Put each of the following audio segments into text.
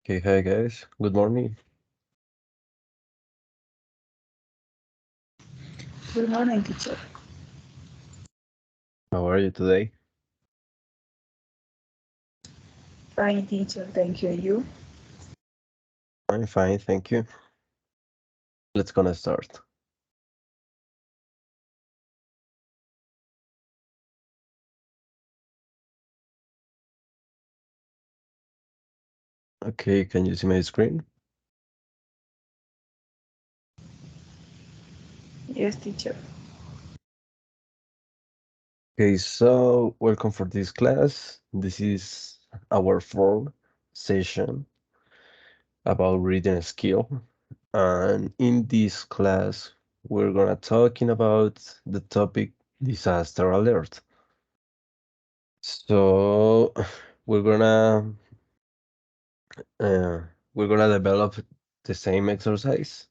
Okay, hi guys. Good morning. Good morning, teacher. How are you today? Fine, teacher. Thank you. You? I'm fine, thank you. Let's gonna start. Okay, can you see my screen? Yes, teacher. Okay, so welcome for this class. This is our fourth session about reading skill. And in this class, we're gonna talking about the topic disaster alert. So we're gonna uh, we're gonna develop the same exercise,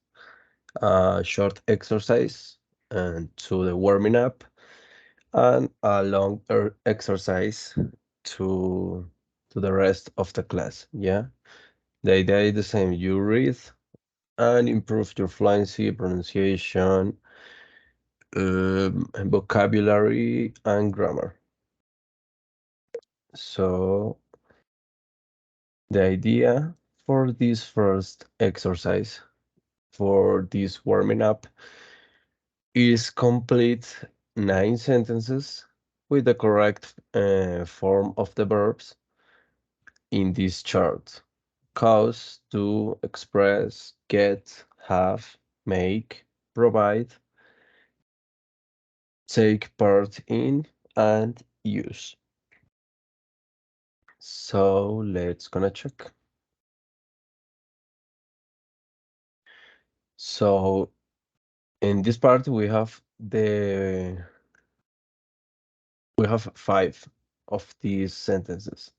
short exercise, and to the warming up, and a long exercise to to the rest of the class. Yeah, the idea is the same. You read and improve your fluency, pronunciation, vocabulary, and grammar. So the idea for this first exercise, for this warming up, is complete 9 sentences with the correct form of the verbs in this chart. Cause, do, express, get, have, make, provide, take part in, and use. So let's gonna check. So in this part we have five of these sentences.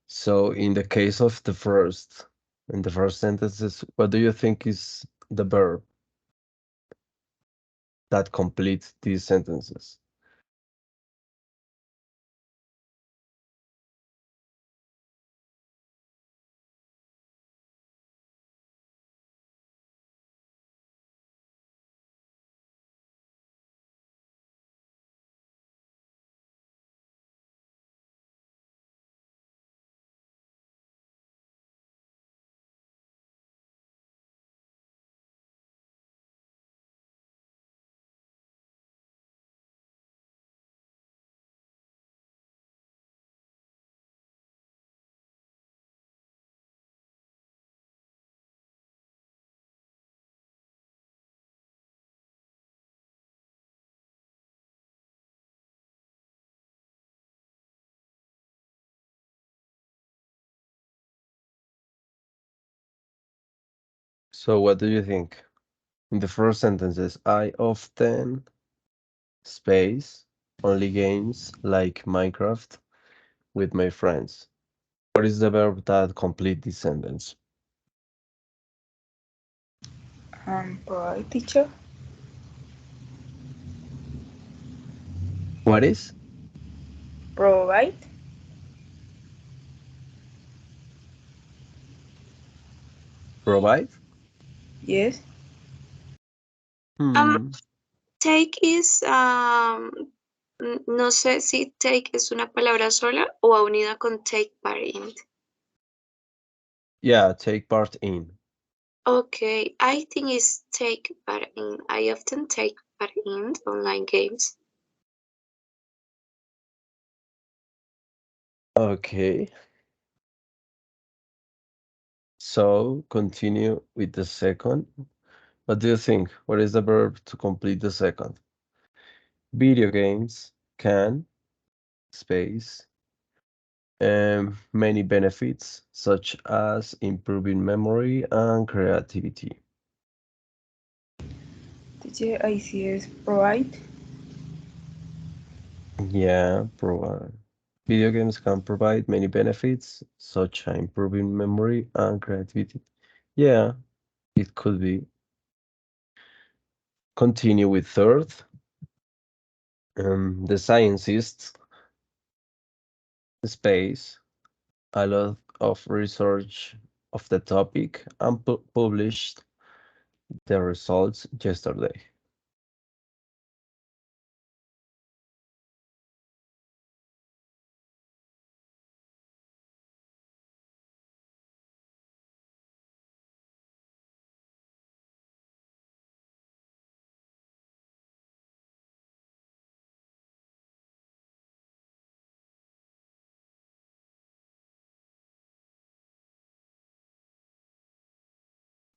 So in the case of in the first sentences, what do you think is the verb that completes these sentences? So what do you think? In the first sentences, I often space only games like Minecraft with my friends. What is the verb that complete this sentence? Provide, teacher. What is? Provide. Provide? Yes. Um, Hmm. take is, no sé si take es una palabra sola o va unida con take part in. Yeah, take part in. Okay, I think it's take part in. I often take part in online games. Okay. So continue with the second. What do you think? What is the verb to complete the second? Video games can space many benefits such as improving memory and creativity. Teacher, I see is provide. Yeah, provide. Video games can provide many benefits such as improving memory and creativity. Yeah, it could be. Continue with third. The scientists space a lot of research of the topic and published the results yesterday.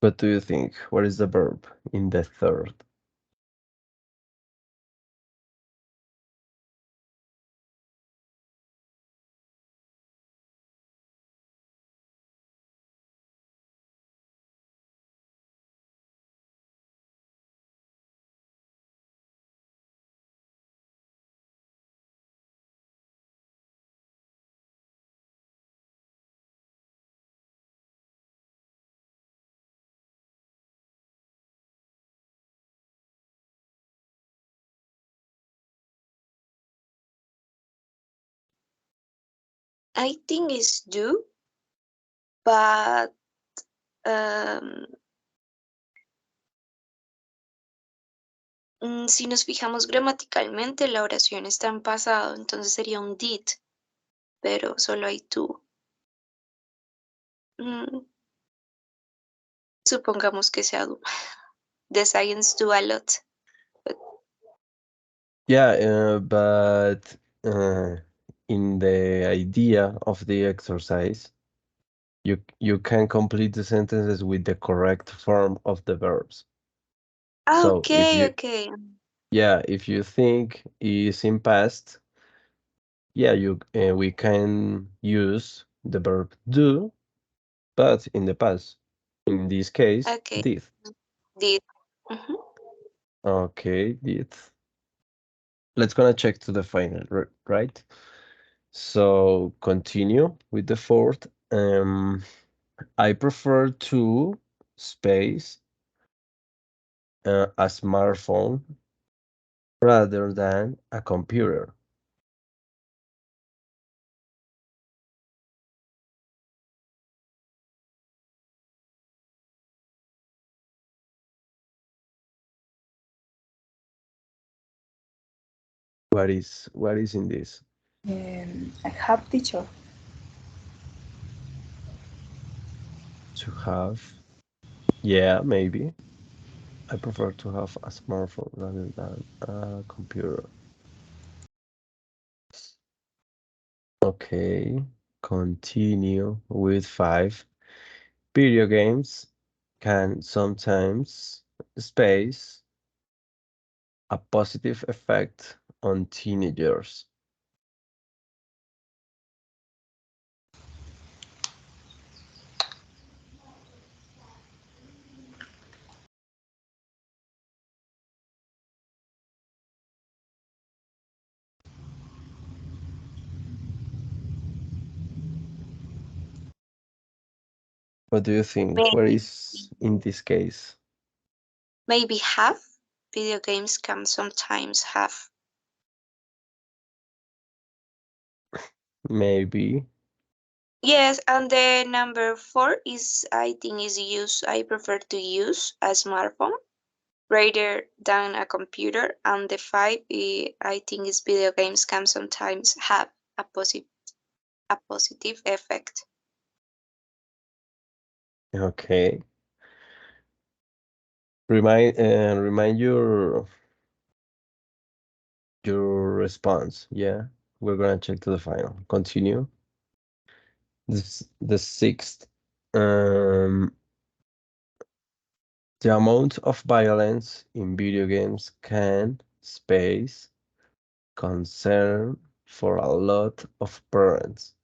What do you think? What is the verb in the third? I think it's do, but um, si nos fijamos gramaticalmente, la oración está en pasado, entonces sería un did, pero solo hay tú. Supongamos que sea do. The science do a lot. Yeah, but in the idea of the exercise, you can complete the sentences with the correct form of the verbs. So if Okay, you okay. yeah, if you think is in past, yeah, we can use the verb do, but in the past. In this case, Okay, did. did. Mhm. Okay, did. Let's gonna check to the final, right? So continue with the fourth. I prefer to space a smartphone rather than a computer. What is in this? I have teacher. To have, yeah, maybe. I prefer to have a smartphone rather than a computer. Okay, continue with five. Video games can sometimes space a positive effect on teenagers. What do you think? What Maybe, is in this case? maybe have. Video games can sometimes have. Maybe. Yes, and the number 4 is, I think, is use. I prefer to use a smartphone rather than a computer. And the 5, I think, is video games can sometimes have a positive effect. Okay. Remind your response. Yeah. We're gonna check to the final. Continue. The sixth. Um the amount of violence in video games can space concern for a lot of parents.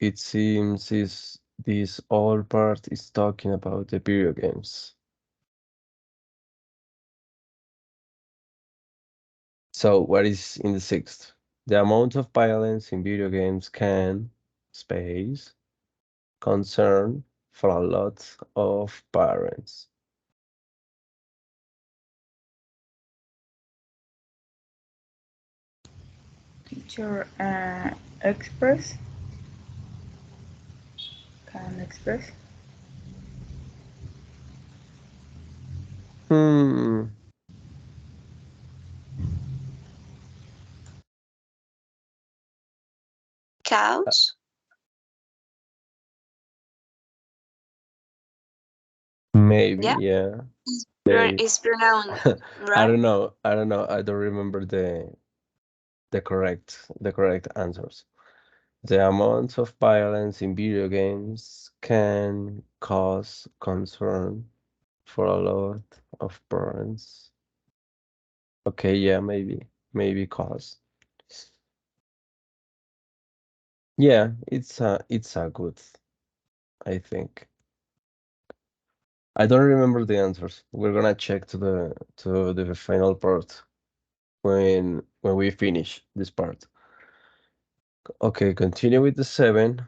It seems is this all part is talking about the video games. So what is in the sixth? The amount of violence in video games can space concern for a lot of parents. Teacher, express. Can express. Hmm. Cows? Maybe, Yeah, yeah. Maybe. it's pronounced, I right? don't know. I don't know. I don't remember the correct answers. The amount of violence in video games can cause concern for a lot of parents. Okay, yeah, maybe cause. Yeah, it's a good, I think. I don't remember the answers. We're gonna check to the final part when we finish this part. Okay, continue with the 7.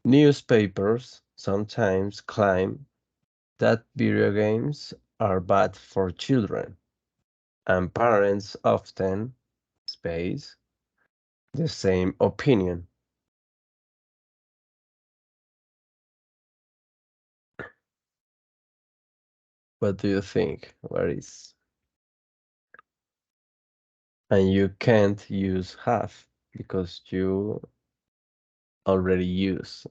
Newspapers sometimes claim that video games are bad for children, and parents often space the same opinion. What do you think? What is? And you can't use have because you already use.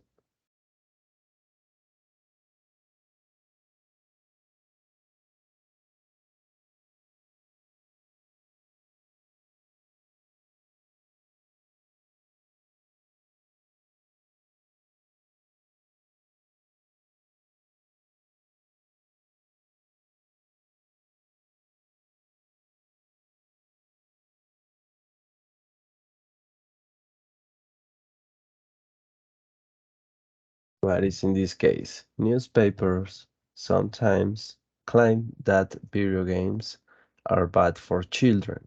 What is in this case? Newspapers sometimes claim that video games are bad for children,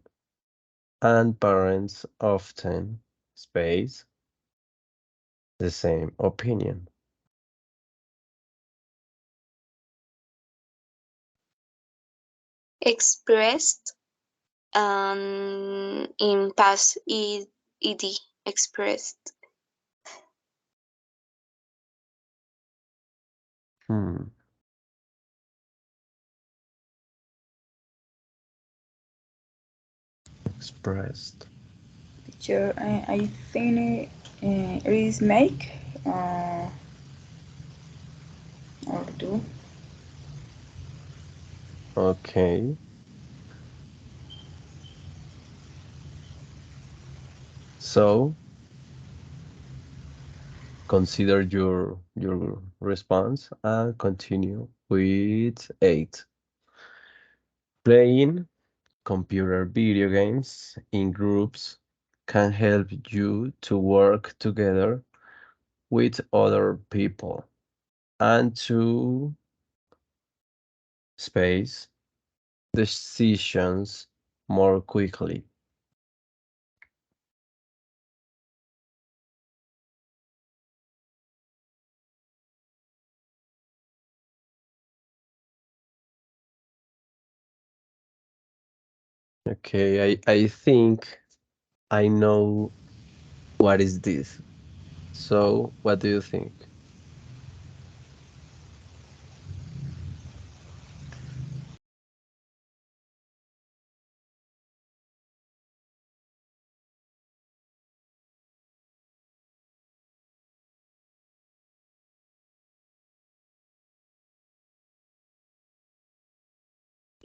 and parents often space the same opinion. Expressed in past ed, expressed. Hmm. Expressed. Teacher, I think it is make or do. Okay. So consider your response and continue with 8. Playing computer video games in groups can help you to work together with other people and to space decisions more quickly. Okay, I think I know what is this. So, what do you think?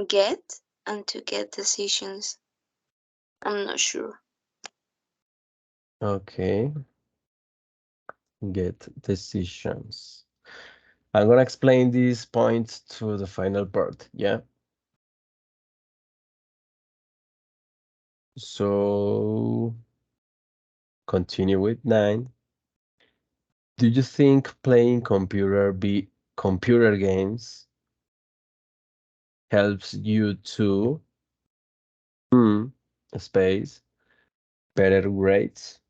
Get and to get decisions. I'm not sure. Okay, get decisions. I'm gonna explain these points to the final part, yeah? So, continue with 9. Do you think playing computer games helps you to hmm, space better grades?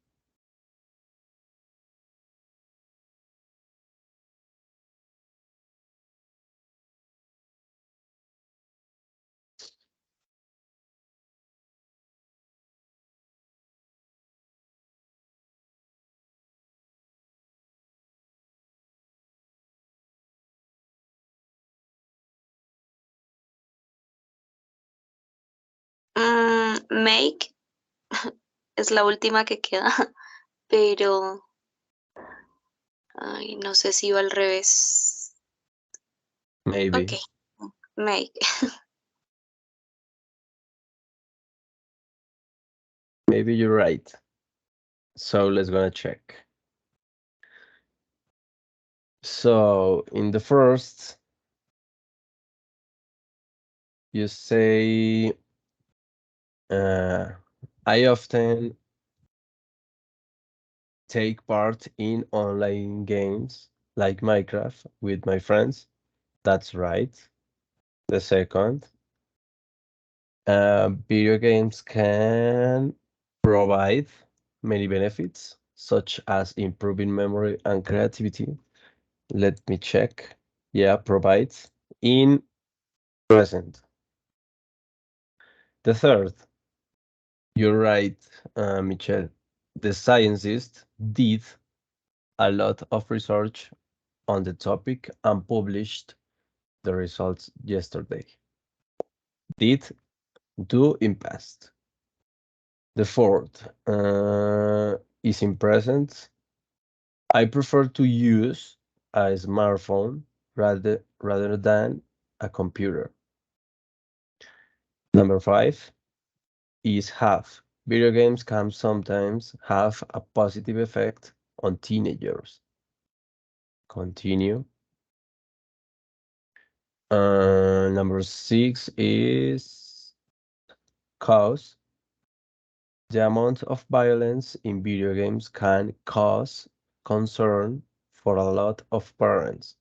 make es la última que queda, pero ay, no sé si va al revés. Maybe. Ok, make. Maybe you're right. So let's gonna check. So in the first, you say, I often take part in online games like Minecraft with my friends. That's right. The second, video games can provide many benefits, such as improving memory and creativity. Let me check. Yeah, provides in present. The third, you're right, Michelle. The scientists did a lot of research on the topic and published the results yesterday. Did do in past. The fourth is in present. I prefer to use a smartphone rather than a computer. Number five is have. Video games can sometimes have a positive effect on teenagers. Continue. Number six is cause. The amount of violence in video games can cause concern for a lot of parents.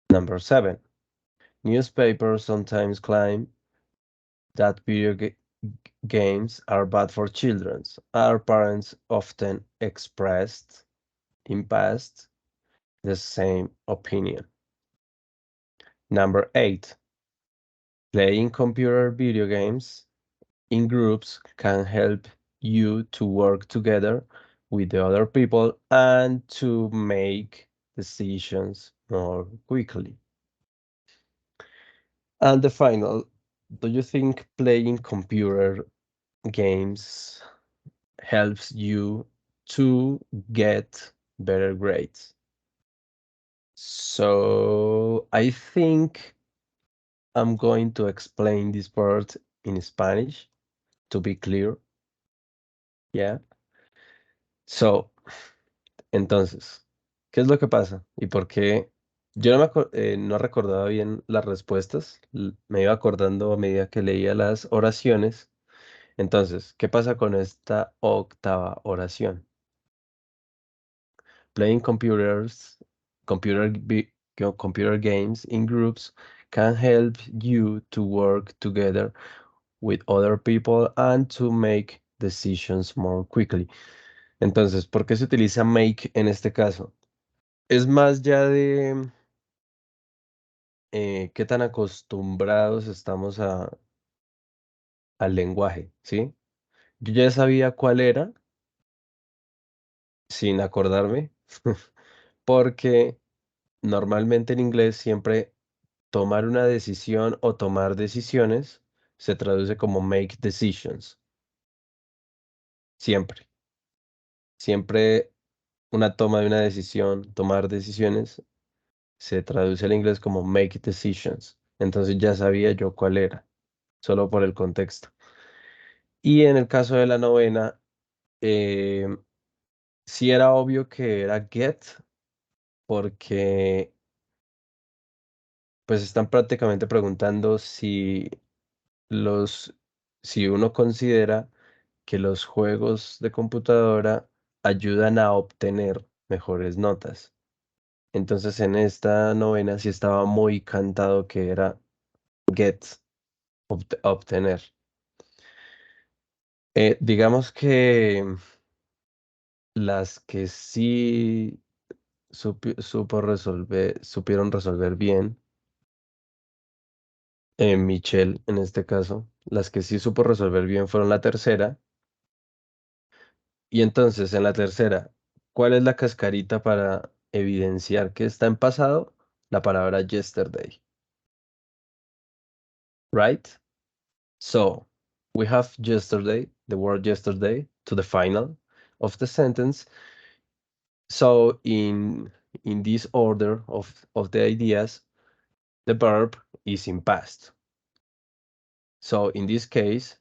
Number seven, newspapers sometimes claim that games are bad for children. Our parents often expressed in past the same opinion. Number eight, playing computer video games in groups can help you to work together with the other people and to make decisions more quickly. And the final, do you think playing computer games helps you to get better grades? So I think I'm going to explain this part in Spanish to be clear. Yeah. So, entonces, ¿qué es lo que pasa? ¿Y por qué? Yo no recordaba bien las respuestas, me iba acordando a medida que leía las oraciones. Entonces, ¿qué pasa con esta octava oración? Playing computer games in groups can help you to work together with other people and to make decisions more quickly. Entonces, ¿por qué se utiliza make en este caso? Es más ya de qué tan acostumbrados estamos al lenguaje, ¿sí? Yo ya sabía cuál era sin acordarme, porque normalmente en inglés siempre tomar una decisión o tomar decisiones se traduce como make decisions. Siempre. Siempre una toma de una decisión, tomar decisiones, se traduce al inglés como make decisions. Entonces ya sabía yo cuál era, solo por el contexto. Y en el caso de la novena, eh, sí era obvio que era get, porque pues están prácticamente preguntando los, si uno considera que los juegos de computadora ayudan a obtener mejores notas. Entonces en esta novena sí estaba muy cantado que era get, obtener. Digamos que las que sí supieron resolver bien, Michelle en este caso, las que sí supo resolver bien fueron la tercera. Y entonces en la tercera, ¿cuál es la cascarita para evidenciar que está en pasado? La palabra yesterday, right? So, we have yesterday, the word yesterday, to the final of the sentence. So in this order of the ideas, the verb is in past. So in this case,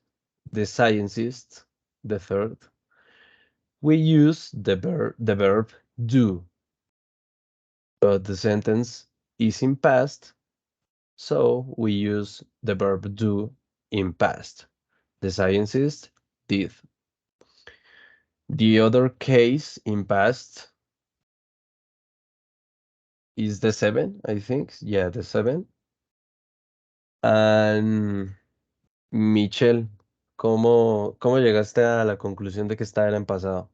the scientist, the third, we use the verb do, but the sentence is in past, so we use the verb do in past. The scientist did. The other case in past is the seven, I think. Yeah, the seven. And Michelle, ¿cómo llegaste a la conclusión de que está era en pasado?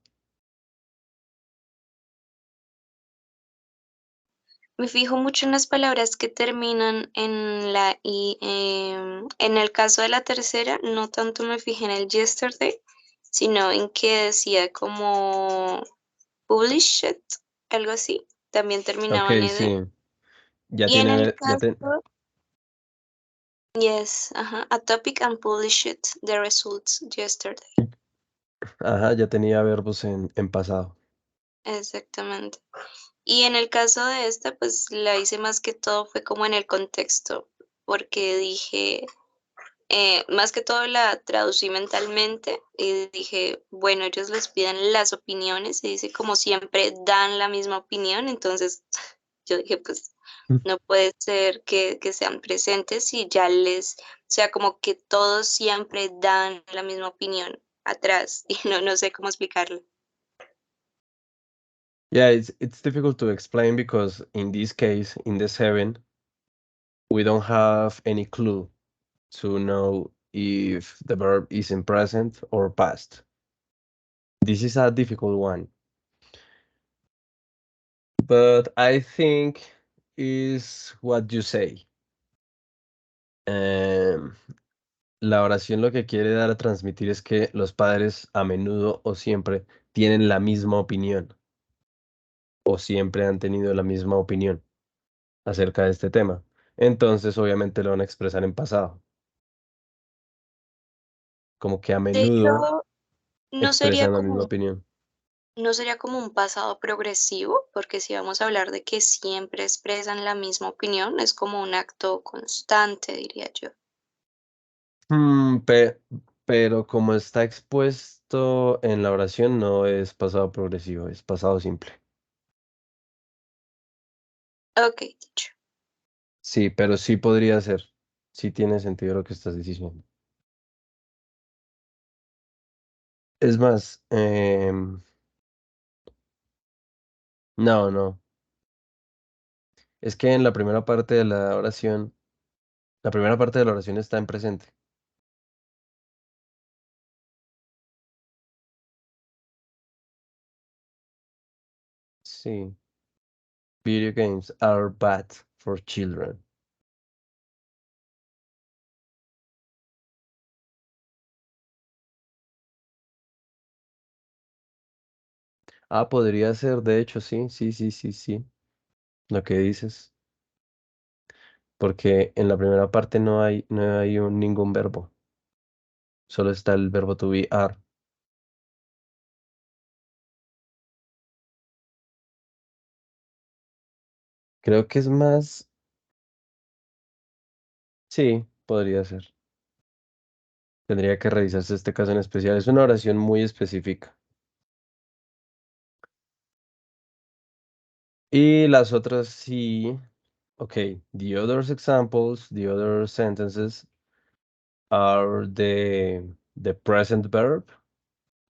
Me fijo mucho en las palabras que terminan en la I. En el caso de la tercera, no tanto me fijé en el yesterday, sino en que decía como published, algo así. También Ok, terminaba en ed. sí. Ya Y en el tiene, ya caso, te, yes, a topic and published the results yesterday. ajá, ya tenía verbos en pasado. Exactamente. Y en el caso de esta, pues la hice más que todo fue como en el contexto, porque dije, más que todo la traducí mentalmente y dije, bueno, ellos les piden las opiniones y dice como siempre dan la misma opinión, entonces yo dije, pues Mm. no puede ser que sean presentes y ya o sea, como que todos siempre dan la misma opinión atrás y no sé cómo explicarlo. Yeah, it's difficult to explain because in this case, in the seven, we don't have any clue to know if the verb is in present or past. This is a difficult one, but I think is what you say. Em, la oración lo que quiere dar a transmitir es que los padres a menudo o siempre tienen la misma opinión o siempre han tenido la misma opinión acerca de este tema. Entonces, obviamente lo van a expresar en pasado, como que a De menudo hecho, no sería expresan la misma como opinión. no sería como un pasado progresivo, porque si vamos a hablar de que siempre expresan la misma opinión, es como un acto constante, diría yo. Mm, pero como está expuesto en la oración, no es pasado progresivo, es pasado simple. Ok, dicho. Sí, pero sí podría ser. Sí tiene sentido lo que estás diciendo. Es más, no, no. Es que en la primera parte de la oración, la primera parte de la oración está en presente. Sí. Video games are bad for children. Ah, podría ser, de hecho, sí, sí, sí, sí, sí. Lo que dices. Porque en la primera parte no hay ningún verbo. Solo está el verbo to be are. Creo que es más. Sí, podría ser. Tendría que revisarse este caso en especial. Es una oración muy específica. Y las otras sí. Okay, the other examples, the other sentences are the present verb,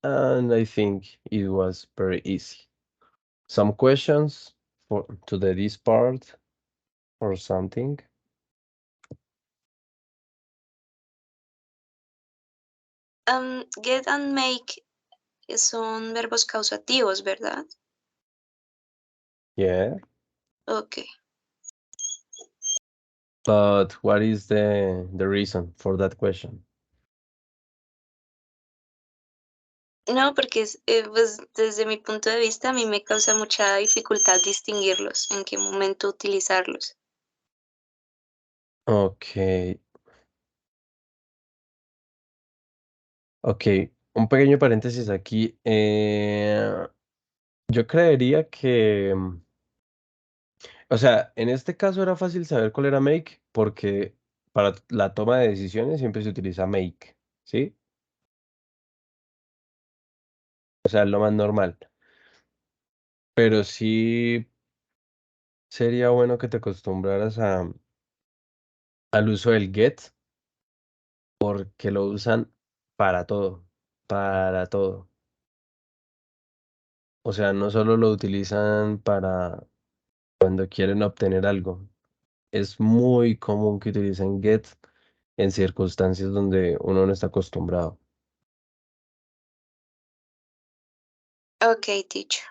and I think it was very easy. Some questions for to this part or something. Get and make son verbos causativos, ¿verdad? Yeah, Ok. but what is the reason for that question? No, porque pues, desde mi punto de vista a mí me causa mucha dificultad distinguirlos, en qué momento utilizarlos. Okay, Ok, un pequeño paréntesis aquí. Yo creería que, o sea, en este caso era fácil saber cuál era make porque para la toma de decisiones siempre se utiliza make, ¿sí? O sea, es lo más normal. Pero sí sería bueno que te acostumbraras al uso del get porque lo usan para todo, para todo. O sea, no solo lo utilizan para cuando quieren obtener algo. Es muy común que utilicen get en circunstancias donde uno no está acostumbrado. Okay, teacher.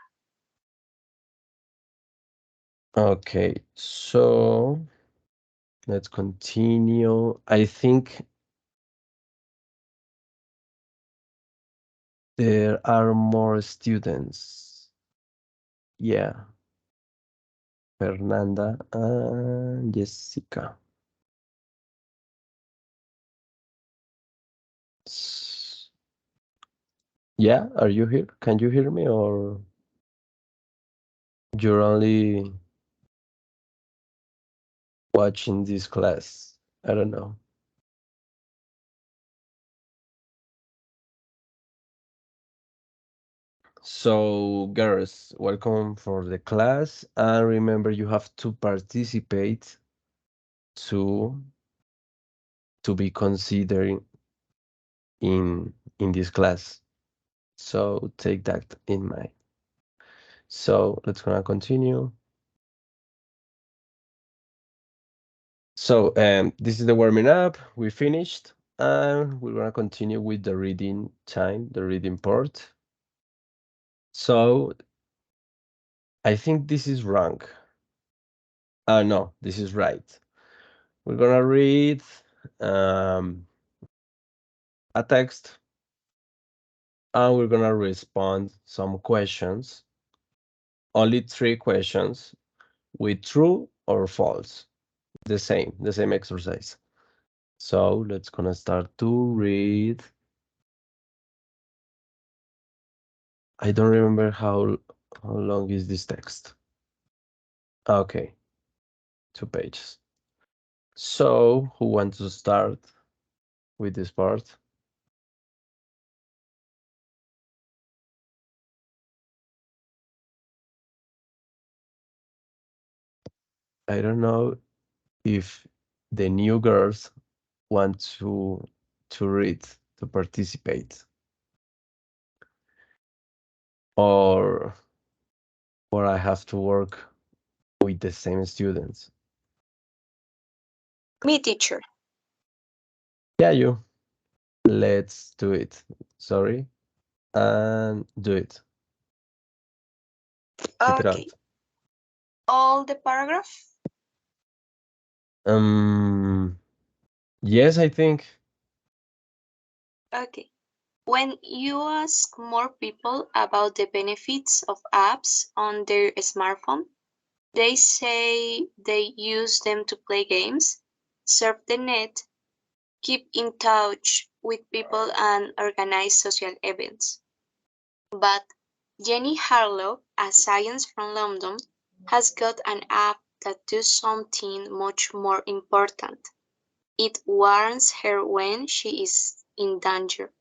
Okay, so let's continue. I think there are more students. Yeah, Fernanda and Jessica. S- Yeah, are you here? Can you hear me or you're only watching this class? I don't know. So, girls, welcome for the class. And remember, you have to participate to be considered in this class. So take that in mind. So let's gonna continue. So this is the warming up. We finished, and we're gonna continue with the reading time, the reading part. So I think this is wrong. No, this is right. We're gonna read um, a text and we're gonna respond some questions, only 3 questions with true or false, the same exercise. So let's gonna start to read. I don't remember how long is this text. Okay, 2 pages. So who wants to start with this part? I don't know if the new girls want to read, to participate, or I have to work with the same students. Me, teacher. Yeah, you. Let's do it. Sorry. And do it. Keep it Okay. out. All the paragraph? Um, yes, I think. Okay. When you ask more people about the benefits of apps on their smartphone, they say they use them to play games, surf the net, keep in touch with people, and organize social events. But Jenny Harlow, a science from London, has got an app that does something much more important. It warns her when she is in danger.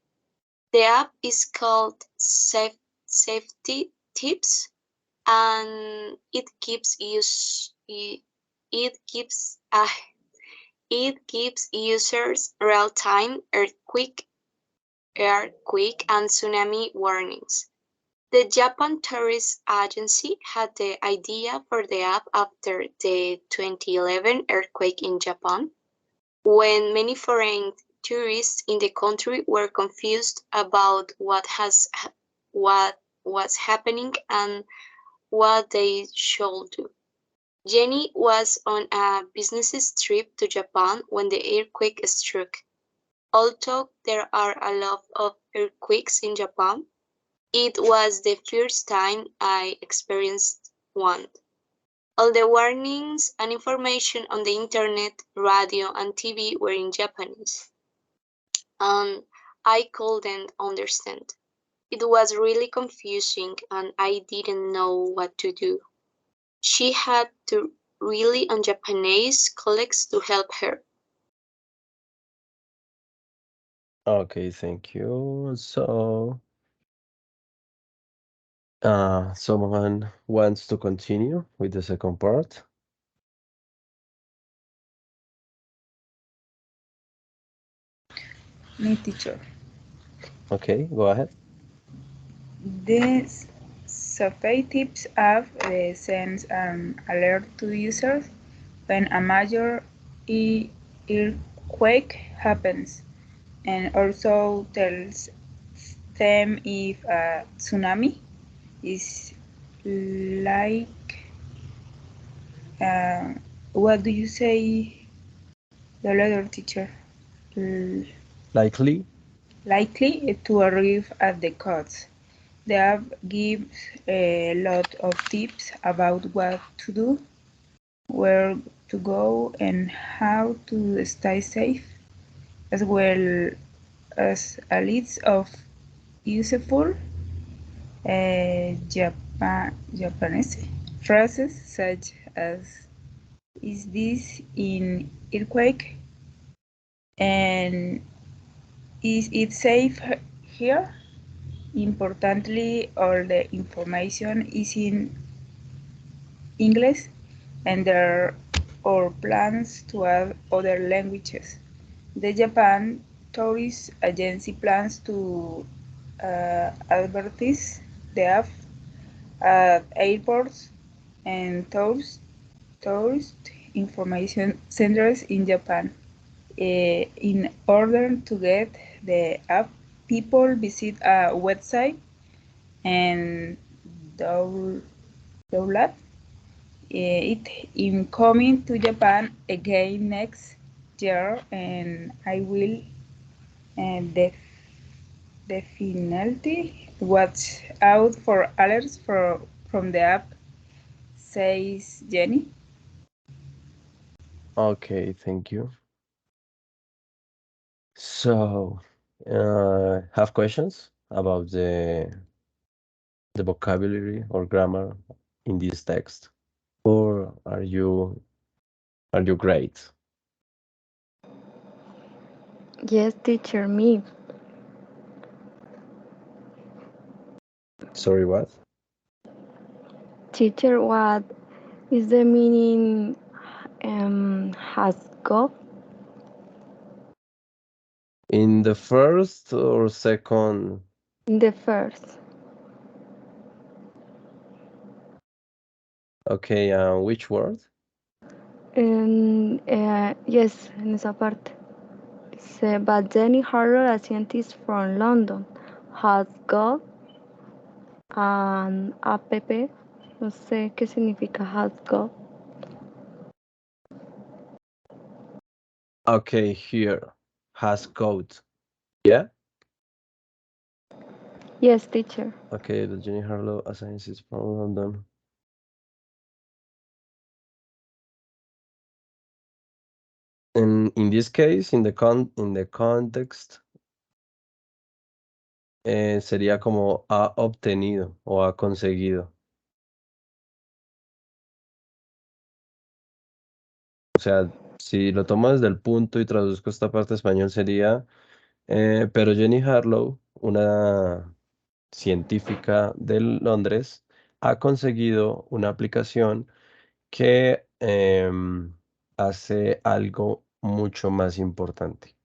The app is called Safety Tips, and it gives users real-time earthquake and tsunami warnings. The Japan Tourist Agency had the idea for the app after the 2011 earthquake in Japan, when many foreign tourists in the country were confused about what was happening and what they should do. Jenny was on a business trip to Japan when the earthquake struck. Although there are a lot of earthquakes in Japan, it was the first time I experienced one. All the warnings and information on the internet, radio, and TV were in Japanese. And I couldn't understand. It was really confusing and I didn't know what to do. She had to rely on Japanese colleagues to help her. Okay, thank you. So, someone wants to continue with the second part? Me, teacher. Okay, go ahead. This Safety Tips app sends an alert to users when a major earthquake happens and also tells them if a tsunami is like, uh, what do you say, the letter teacher? Likely? Likely to arrive at the coast. The app gives a lot of tips about what to do, where to go, and how to stay safe, as well as a list of useful Japanese phrases such as "Is this in earthquake?" and "Is it safe here?" Importantly, all the information is in English, and there are plans to add other languages. The Japan Tourist Agency plans to advertise the app at airports and tourist information centers in Japan. In order to get the app, people visit a website and download it. In coming to Japan again next year, and I will definitely watch out for alerts from the app, says Jenny. Okay, thank you. So, have questions about the vocabulary or grammar in this text? Or are you great? Yes, teacher, me. Sorry, what? Teacher, what is the meaning has got? In the first or second? In the first? Okay, which word? Yes, en esa parte. Dice, but Jenny Harlow, a scientist from London, has got an app. No sé qué significa has got. Okay, here. Has code. Yeah? Yes, teacher. Okay, the Jenny Harlow, a scientist from London. In this case, in the context, sería como ha obtenido o ha conseguido. O sea, si lo tomo desde el punto y traduzco esta parte a español sería, pero Jenny Harlow, una científica de Londres, ha conseguido una aplicación que hace algo mucho más importante.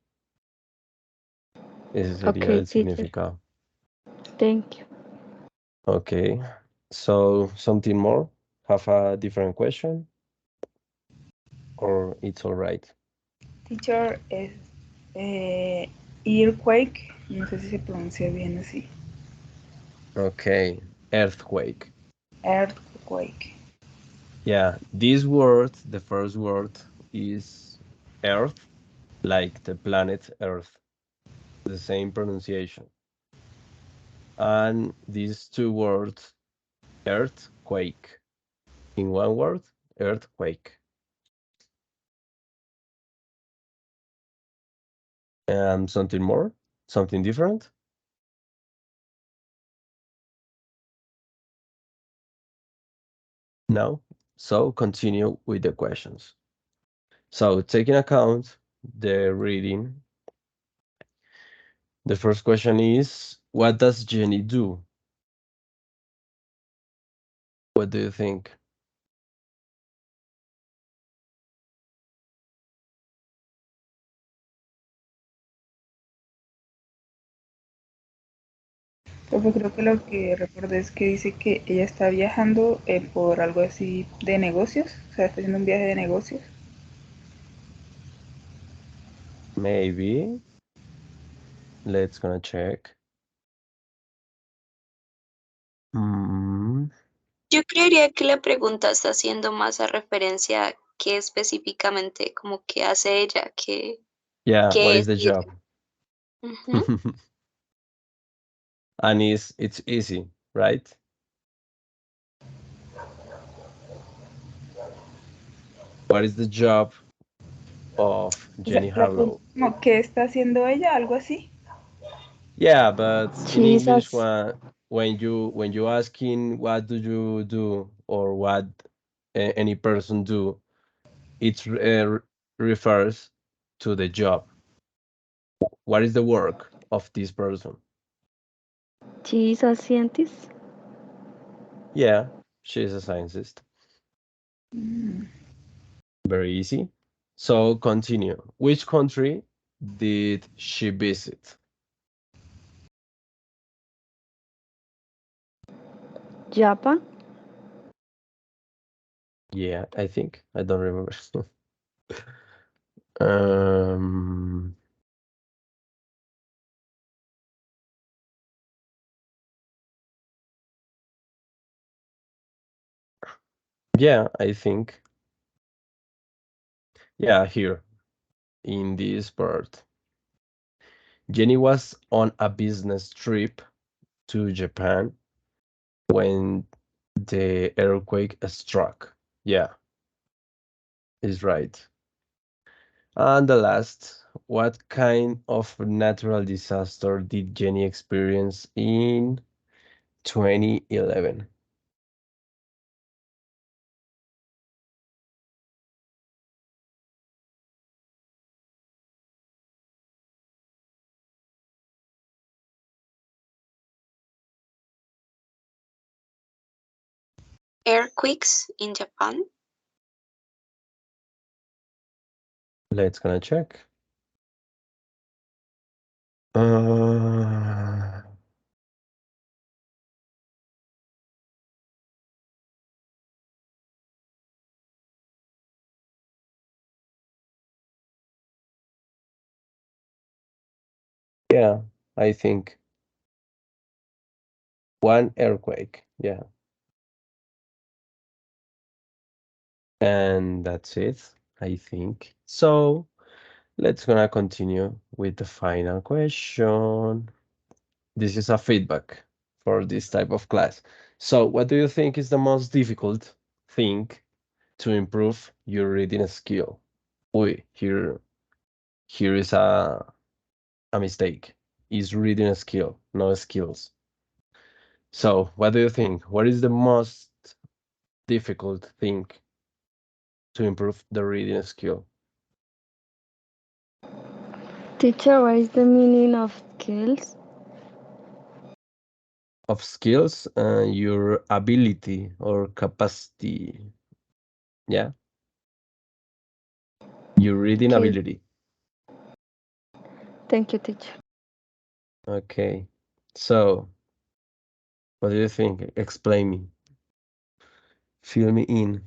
Ese sería Okay, el teacher. significado. Thank you. Okay, so something more? Have a different question? Or it's all right? Teacher es earthquake, no sé si se pronuncia bien así. Okay, earthquake. Earthquake. Yeah, this word, the first word is Earth, like the planet Earth, the same pronunciation. And these two words, earthquake, in one word, earthquake. Something more? Something different? No? So continue with the questions. So taking account the reading, the first question is, what does Jenny do? What do you think? Profe, creo que lo que recordé es que dice que ella está viajando por algo así de negocios, o sea, está haciendo un viaje de negocios. Maybe. Let's gonna check. Yo creería que la pregunta está haciendo más a referencia a qué específicamente, como que hace ella, Yeah, what que is es the ella. job? Ujú. And it's easy, right? What is the job of O sea, Jenny la pregunta Harlow? es como, ¿qué está haciendo ella? Algo así. Yeah, but in English, Jesus. when you asking what do you do or what any person do, it refers to the job. What is the work of this person? She is a scientist. Yeah, she's a scientist. Mm. Very easy. So continue. Which country did she visit? Japan. Yeah, I think. I don't remember. um, yeah, I think. Yeah, here in this part. Jenny was on a business trip to Japan when the earthquake struck. Yeah, is right. And the last, what kind of natural disaster did Jenny experience in 2011? Earthquakes in Japan. Let's gonna check. Uh, yeah, I think one earthquake. Yeah, and that's it, I think. So let's gonna continue with the final question. This is a feedback for this type of class. So what do you think is the most difficult thing to improve your reading skill? Wait, here is a mistake. Is reading a skill, no skills. So what do you think? What is the most difficult thing to improve the reading skill? Teacher, what is the meaning of skills? Of skills, your ability or capacity. Yeah, your reading Okay. ability. Thank you, teacher. Okay. So what do you think? Explain me. Fill me in.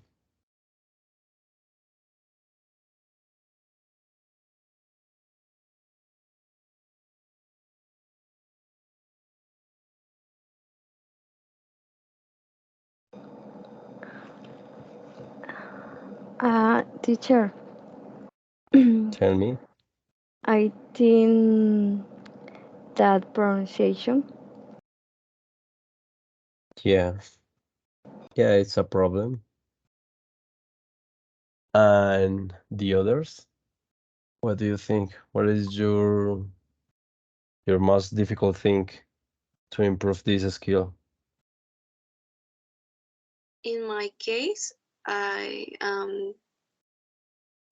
Teacher, Tell me. I think that pronunciation. Yeah. Yeah, it's a problem. And the others? What do you think? What is your your most difficult thing to improve this skill? In my case, I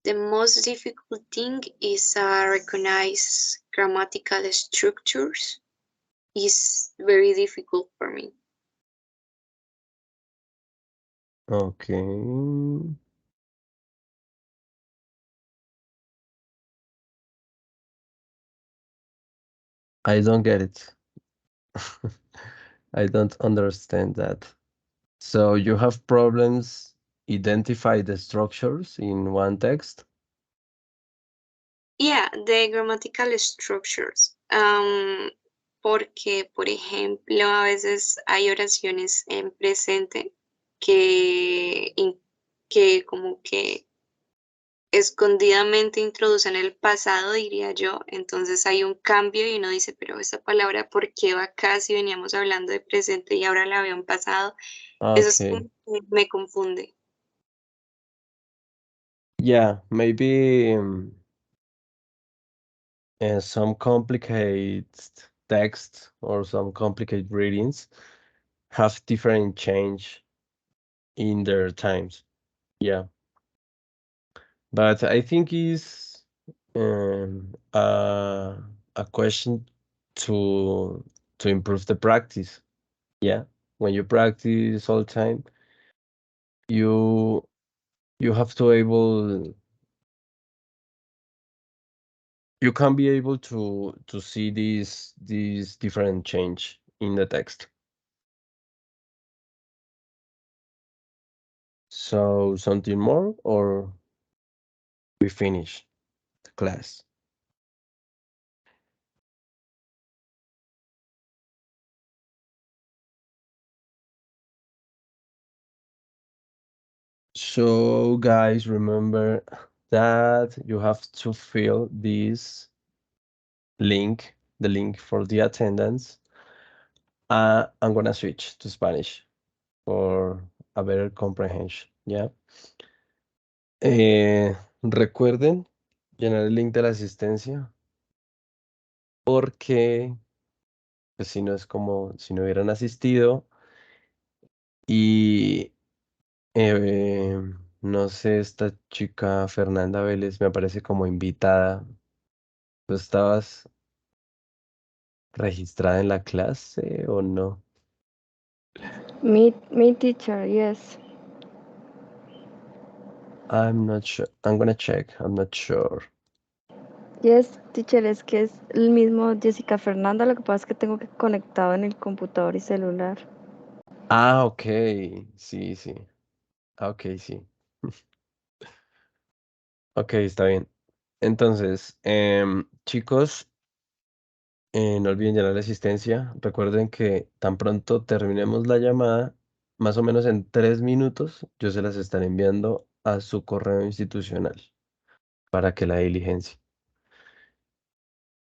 the most difficult thing is recognize grammatical structures. Is very difficult for me. Okay. I don't get it. I don't understand that. So you have problems identify the structures in one text? Yeah, the grammatical structures. Porque, por ejemplo, a veces hay oraciones en presente que como que escondidamente introducen el pasado, diría yo. Entonces hay un cambio y uno dice, pero esa palabra, ¿por qué va acá si veníamos hablando de presente y ahora la veo en pasado? Eso es Okay. como que me confunde. Yeah, maybe some complicated text or some complicated readings have different change in their times. Yeah, but I think is um, uh, a question to to improve the practice. Yeah, when you practice all the time, you you have to able you can be able to see these different change in the text. So something more or we finish the class? So guys, remember that you have to fill this link, the link for the attendance. I'm gonna switch to Spanish for a better comprehension. Yeah. Recuerden llenar el link de la asistencia porque pues si no es como si no hubieran asistido y eh, no sé, esta chica Fernanda Vélez me aparece como invitada. ¿Tú estabas registrada en la clase o no? Me teacher, yes. I'm not sure. I'm gonna check. I'm not sure. Yes, teacher, es que es el mismo Jessica Fernanda, lo que pasa es que tengo que conectado en el computador y celular. Ah, ok. Sí, sí. Ah, ok, sí. Ok, está bien. Entonces, chicos, no olviden llenar la asistencia. Recuerden que tan pronto terminemos la llamada, más o menos en 3 minutos, yo se las estaré enviando a su correo institucional para que la diligencia.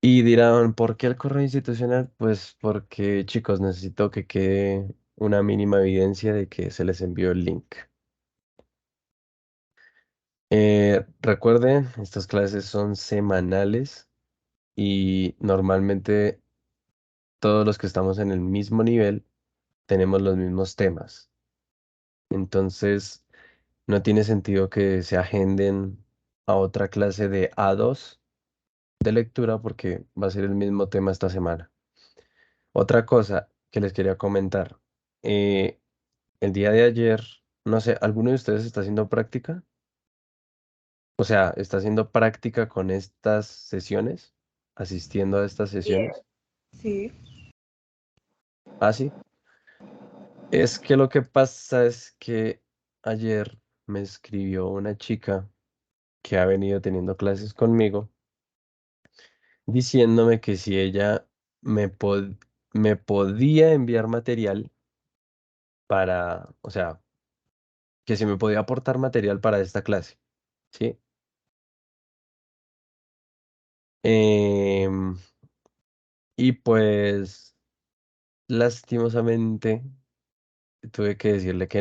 Y dirán, ¿por qué el correo institucional? Pues porque, chicos, necesito que quede una mínima evidencia de que se les envió el link. Recuerden, estas clases son semanales y normalmente todos los que estamos en el mismo nivel tenemos los mismos temas. Entonces, no tiene sentido que se agenden a otra clase de A2 de lectura porque va a ser el mismo tema esta semana. Otra cosa que les quería comentar. eh, el día de ayer, no sé, ¿alguno de ustedes está haciendo práctica? O sea, ¿está haciendo práctica con estas sesiones? ¿Asistiendo a estas sesiones? Sí. Ah, sí. Es que lo que pasa es que ayer me escribió una chica que ha venido teniendo clases conmigo diciéndome que si ella me podía enviar material para, o sea, que si me podía aportar material para esta clase, ¿sí? Em, y pues, lastimosamente, tuve que decirle que